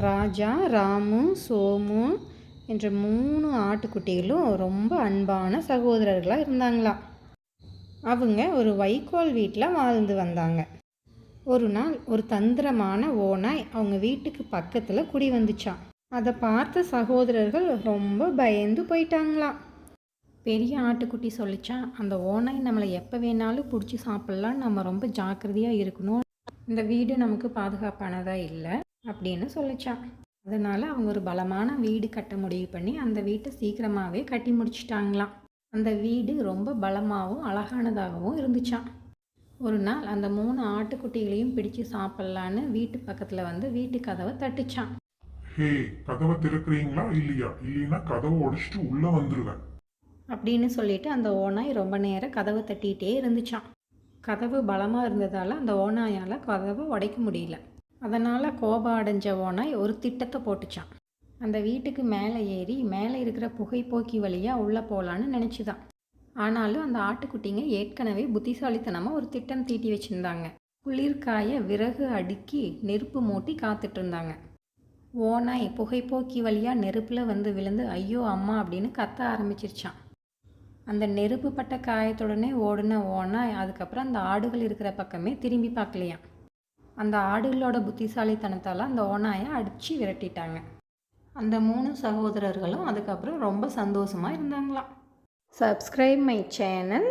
ராஜா, ராமு, சோமு என்ற 3 ஆட்டுக்குட்டிகளும் ரொம்ப அன்பான சகோதரர்களாக இருந்தாங்களாம். அவங்க ஒரு வைக்கோல் வீட்டில் வாழ்ந்து வந்தாங்க. ஒரு நாள் ஒரு தந்திரமான ஓநாய் அவங்க வீட்டுக்கு பக்கத்தில் குடி வந்துச்சான். அதை பார்த்த சகோதரர்கள் ரொம்ப பயந்து போயிட்டாங்களாம். பெரிய ஆட்டுக்குட்டி சொல்லிச்சான், அந்த ஓநாய் நம்மளை எப்போ வேணாலும் பிடிச்சி சாப்பிட்லாம், நம்ம ரொம்ப ஜாக்கிரதையாக இருக்கணும், இந்த வீடு நமக்கு பாதுகாப்பானதாக இல்லை அப்படின்னு சொல்லிச்சான். அதனால் அவங்க ஒரு பலமான வீடு கட்ட முடிவு பண்ணி அந்த வீட்டை சீக்கிரமாகவே கட்டி முடிச்சிட்டாங்களாம். அந்த வீடு ரொம்ப பலமாகவும் அழகானதாகவும் இருந்துச்சான். ஒரு நாள் அந்த 3 ஆட்டுக்குட்டிகளையும் பிடிச்சு சாப்பிட்லான்னு வீட்டு பக்கத்தில் வந்து வீட்டு கதவை தட்டுச்சான். ஹே, கதவை திறக்கிறீங்களா இல்லையா? இல்லைன்னா கதவை உடைச்சிட்டு உள்ள வந்துருவேன் அப்படின்னு சொல்லிட்டு அந்த ஓநாய் ரொம்ப நேரம் கதவை தட்டிகிட்டே இருந்துச்சான். கதவு பலமாக இருந்ததால் அந்த ஓநாயால் கதவை உடைக்க முடியல. அதனால் கோபம் அடைஞ்ச ஓநாய் ஒரு திட்டத்தை போட்டுச்சான். அந்த வீட்டுக்கு மேலே ஏறி மேலே இருக்கிற புகைப்போக்கி வழியாக உள்ளே போகலான்னு நினச்சிதான். ஆனாலும் அந்த ஆட்டுக்குட்டிங்க ஏற்கனவே புத்திசாலித்தனமாக ஒரு திட்டம் தீட்டி வச்சுருந்தாங்க. குளிர்காய விறகு அடுக்கி நெருப்பு மூட்டி காத்துட்டு இருந்தாங்க. ஓநாய் புகைப்போக்கி வழியாக நெருப்பில் வந்து விழுந்து ஐயோ அம்மா அப்படின்னு கத்த ஆரம்பிச்சிருச்சான். அந்த நெருப்பு பட்ட காயத்துடனே ஓடின ஓநாய் அதுக்கப்புறம் அந்த ஆடுகள் இருக்கிற பக்கமே திரும்பி பார்க்கலையாம். அந்த ஆடுகளோட புத்திசாலித்தனத்தால் அந்த ஓநாயை அடித்து விரட்டிட்டாங்க. அந்த 3 சகோதரர்களும் அதுக்கப்புறம் ரொம்ப சந்தோஷமாக இருந்தாங்களாம். Subscribe my channel,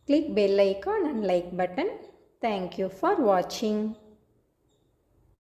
click bell icon and like button. Thank you for watching.